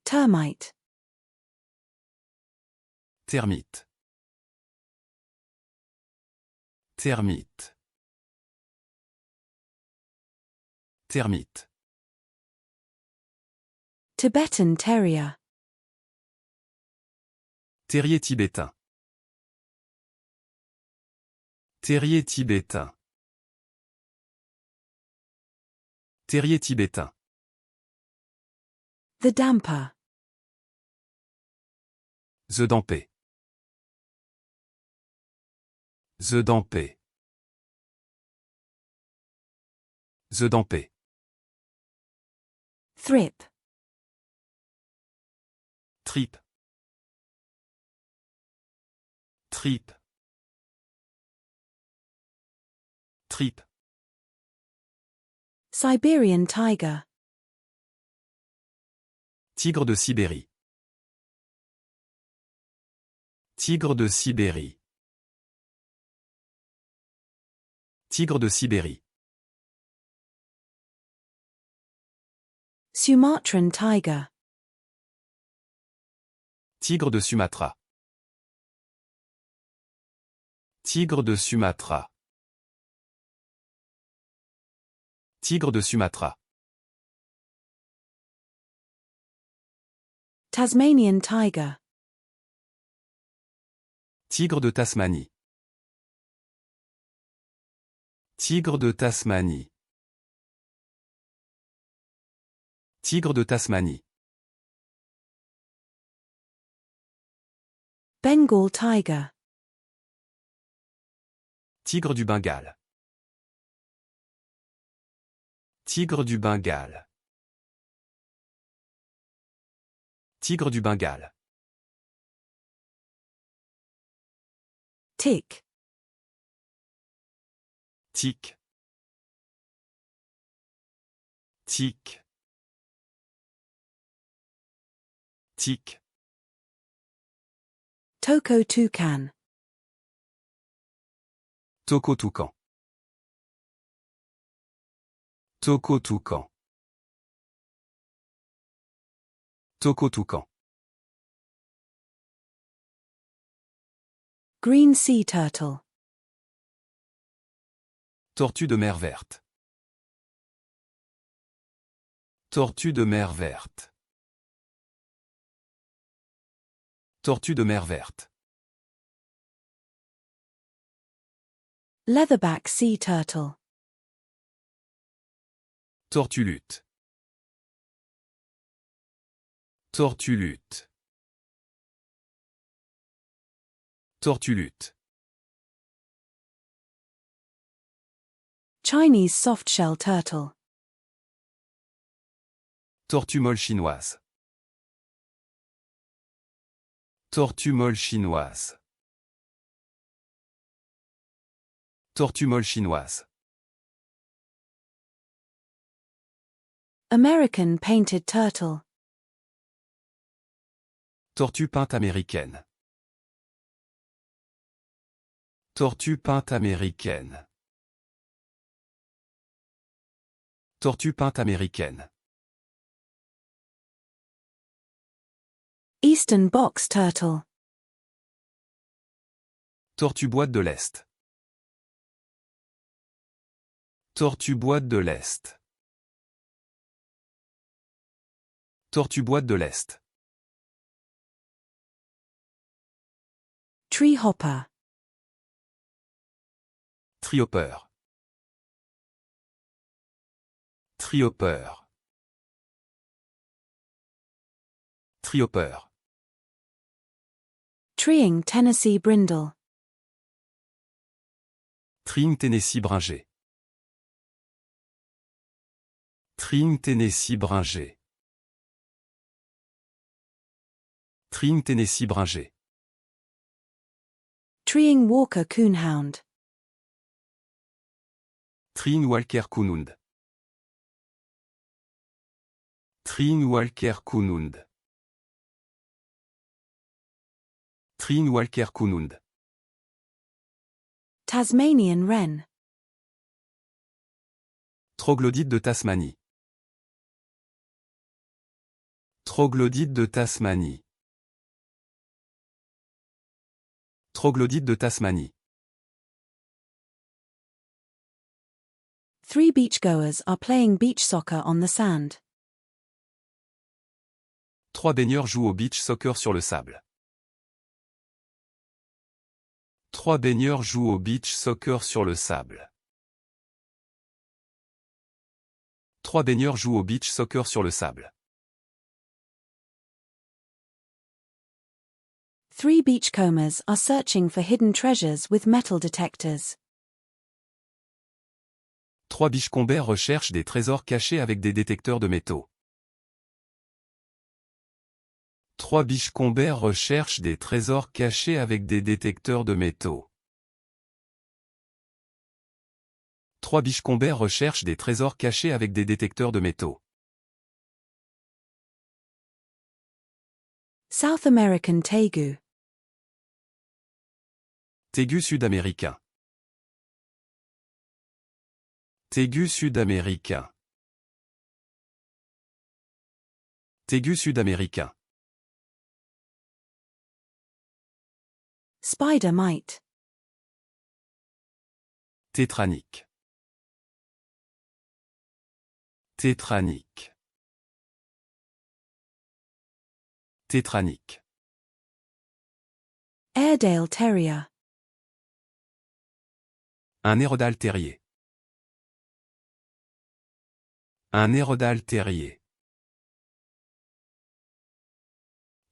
Termite. Termite. Termite. Termite. Tibetan Terrier. Terrier tibétain. Terrier tibétain. Terrier tibétain. The Damper. The Dampé. The Dampé. The Dampé. Thrip. Trip. Trip. Trip. Siberian Tiger. Tigre de Sibérie. Tigre de Sibérie. Tigre de Sibérie. Sumatran Tiger. Tigre de Sumatra. Tigre de Sumatra. Tigre de Sumatra. Tasmanian Tiger. Tigre de Tasmanie. Tigre de Tasmanie. Tigre de Tasmanie. Bengal Tiger. Tigre du Bengale. Tigre du Bengale. Tigre du Bengale. Tick. Tic. Tic. Tic. Toko Toucan. Toko toucan. Toko toucan. Toko toucan. Green Sea Turtle. Tortue de mer verte. Tortue de mer verte. Tortue de mer verte. Leatherback Sea Turtle. Tortue lutte. Tortue lutte. Tortue lutte. Chinese Softshell Turtle. Tortue molle chinoise. Tortue molle chinoise. Tortue molle chinoise. American Painted Turtle. Tortue peinte américaine. Tortue peinte américaine. Tortue peinte américaine. Eastern Box Turtle. Tortue boîte de l'Est. Tortue boîte de l'Est. Tortue boîte de l'Est. Tree Hopper. Tree-hopper. Tree-hopper. Tree-hopper. Treeing Tennessee Brindle. Treeing Tennessee Bringé. Treeing Tennessee Bringé. Treeing Tennessee Bringé. Treeing Walker Coonhound. Treeing Walker Coonhound. Treeing Walker Coonhound. Treeing Walker Coonhound. Tasmanian Wren. Troglodyte de Tasmanie. Troglodyte de Tasmanie. Troglodyte de Tasmanie. 3 beachgoers are playing beach soccer on the sand. 3 baigneurs jouent au beach soccer sur le sable. 3 baigneurs jouent au beach soccer sur le sable. 3 baigneurs jouent au beach soccer sur le sable. 3 beachcombers are searching for hidden treasures with metal detectors. 3 beachcombers recherchent des trésors cachés avec des détecteurs de métaux. 3 beachcombers recherchent des trésors cachés avec des détecteurs de métaux. 3 beachcombers recherchent des trésors cachés avec des détecteurs de métaux. South American tegu. Tégu sud-américain. Tégu sud-américain. Tégu sud-américain. Spider mite. Tétranique. Tétranique. Tétranique. Airedale terrier. Un Airedale terrier. Un Airedale terrier.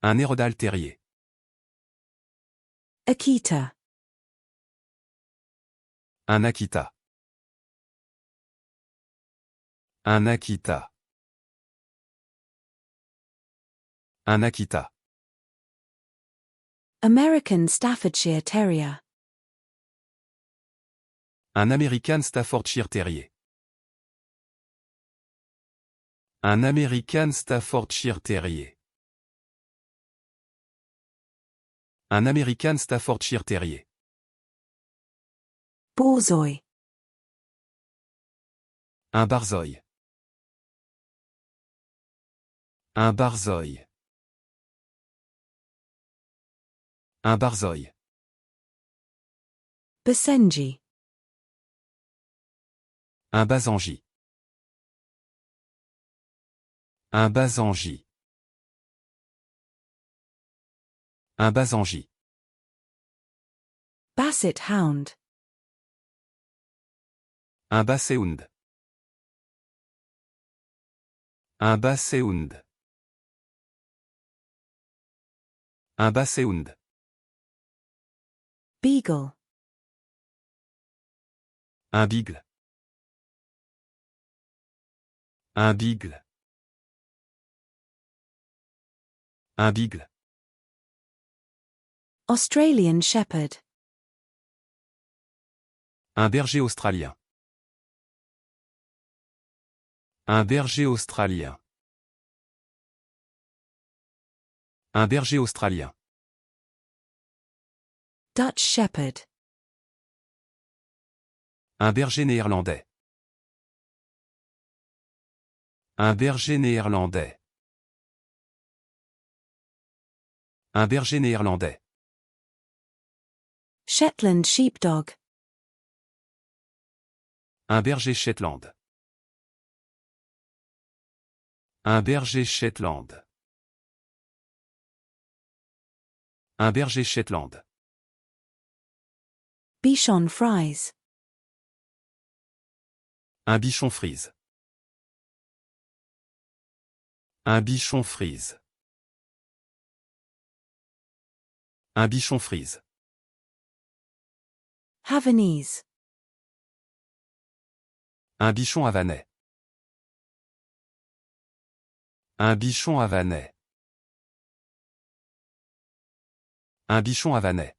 Un Airedale terrier. Akita. Un Akita. Un Akita. Un Akita. American Staffordshire terrier. Un American Staffordshire terrier. Un American Staffordshire terrier. Un American Staffordshire terrier. Borzoi. Un Barzoi. Un Barzoi. Un Barzoi. Basenji. Un Basenji. Un Basenji. Un Basenji. Basset hound. Un Basséhound. Un Basséhound. Un Basséhound. Beagle. Un Beagle. Un Beagle. Un Beagle. Australian shepherd. Un berger australien. Un berger australien. Un berger australien. Dutch shepherd. Un berger néerlandais. Un berger néerlandais. Un berger néerlandais. Shetland sheepdog. Un berger Shetland. Un berger Shetland. Un berger Shetland. Bichon frise. Un bichon frise. Un bichon frise. Un bichon frise. Havanese. Un bichon havanais. Un bichon havanais. Un bichon havanais.